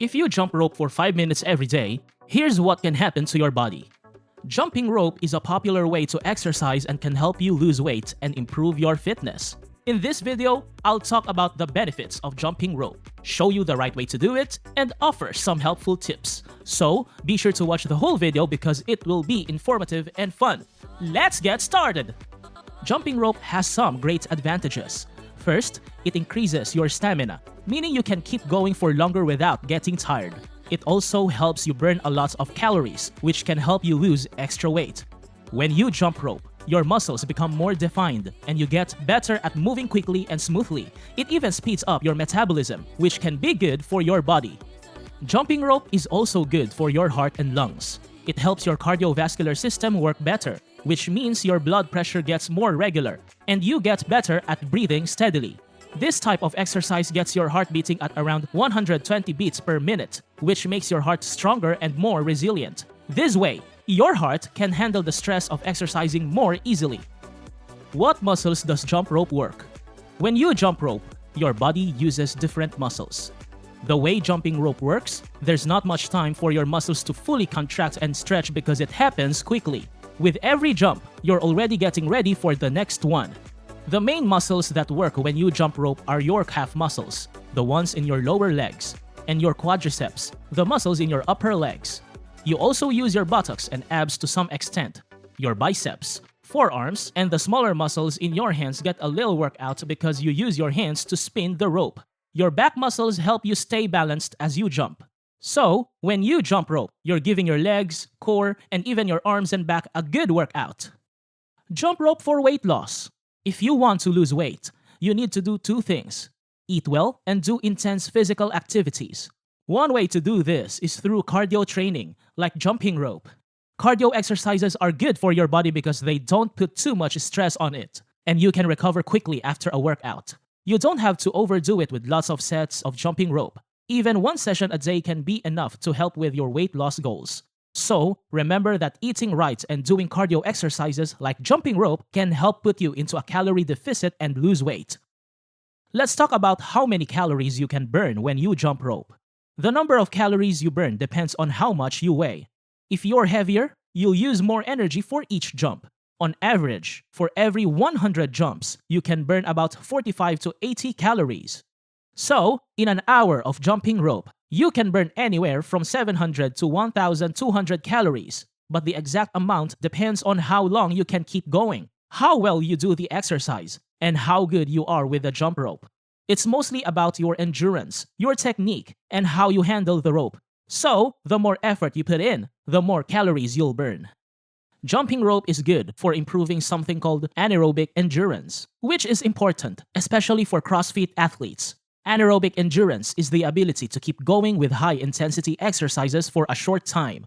If you jump rope for 5 minutes every day, here's what can happen to your body. Jumping rope is a popular way to exercise and can help you lose weight and improve your fitness. In this video, I'll talk about the benefits of jumping rope, show you the right way to do it, and offer some helpful tips. So, be sure to watch the whole video because it will be informative and fun. Let's get started! Jumping rope has some great advantages. First, it increases your stamina, meaning you can keep going for longer without getting tired. It also helps you burn a lot of calories, which can help you lose extra weight. When you jump rope, your muscles become more defined and you get better at moving quickly and smoothly. It even speeds up your metabolism, which can be good for your body. Jumping rope is also good for your heart and lungs. It helps your cardiovascular system work better, which means your blood pressure gets more regular and you get better at breathing steadily. This type of exercise gets your heart beating at around 120 beats per minute, which makes your heart stronger and more resilient. This way, your heart can handle the stress of exercising more easily. What muscles does jump rope work? When you jump rope, your body uses different muscles. The way jumping rope works, there's not much time for your muscles to fully contract and stretch because it happens quickly. With every jump, you're already getting ready for the next one. The main muscles that work when you jump rope are your calf muscles, the ones in your lower legs, and your quadriceps, the muscles in your upper legs. You also use your buttocks and abs to some extent, your biceps, forearms, and the smaller muscles in your hands get a little workout because you use your hands to spin the rope. Your back muscles help you stay balanced as you jump. So, when you jump rope, you're giving your legs, core, and even your arms and back a good workout. Jump rope for weight loss. If you want to lose weight, you need to do two things: eat well and do intense physical activities. One way to do this is through cardio training, like jumping rope. Cardio exercises are good for your body because they don't put too much stress on it, and you can recover quickly after a workout. You don't have to overdo it with lots of sets of jumping rope. Even one session a day can be enough to help with your weight loss goals. So, remember that eating right and doing cardio exercises like jumping rope can help put you into a calorie deficit and lose weight. Let's talk about how many calories you can burn when you jump rope. The number of calories you burn depends on how much you weigh. If you're heavier, you'll use more energy for each jump. On average, for every 100 jumps, you can burn about 45 to 80 calories. So, in an hour of jumping rope, you can burn anywhere from 700 to 1,200 calories, but the exact amount depends on how long you can keep going, how well you do the exercise, and how good you are with the jump rope. It's mostly about your endurance, your technique, and how you handle the rope. So, the more effort you put in, the more calories you'll burn. Jumping rope is good for improving something called anaerobic endurance, which is important, especially for CrossFit athletes. Anaerobic endurance is the ability to keep going with high-intensity exercises for a short time.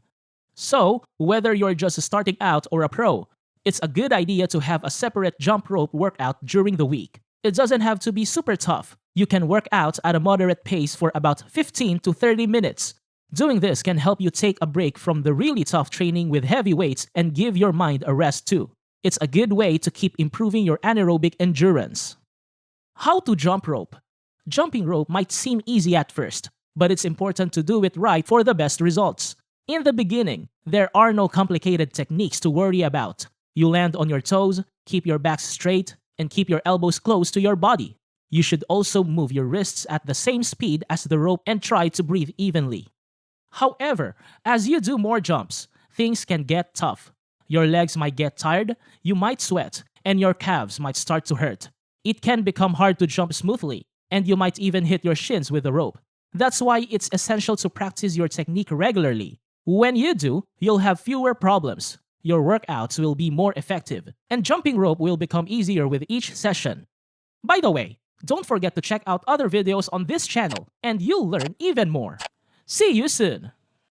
So, whether you're just starting out or a pro, it's a good idea to have a separate jump rope workout during the week. It doesn't have to be super tough. You can work out at a moderate pace for about 15 to 30 minutes. Doing this can help you take a break from the really tough training with heavy weights and give your mind a rest too. It's a good way to keep improving your anaerobic endurance. How to jump rope? Jumping rope might seem easy at first, but it's important to do it right for the best results. In the beginning, there are no complicated techniques to worry about. You land on your toes, keep your back straight, and keep your elbows close to your body. You should also move your wrists at the same speed as the rope and try to breathe evenly. However, as you do more jumps, things can get tough. Your legs might get tired, you might sweat, and your calves might start to hurt. It can become hard to jump smoothly, and you might even hit your shins with the rope. That's why it's essential to practice your technique regularly. When you do, you'll have fewer problems. Your workouts will be more effective, and jumping rope will become easier with each session. By the way, don't forget to check out other videos on this channel, and you'll learn even more. See you soon!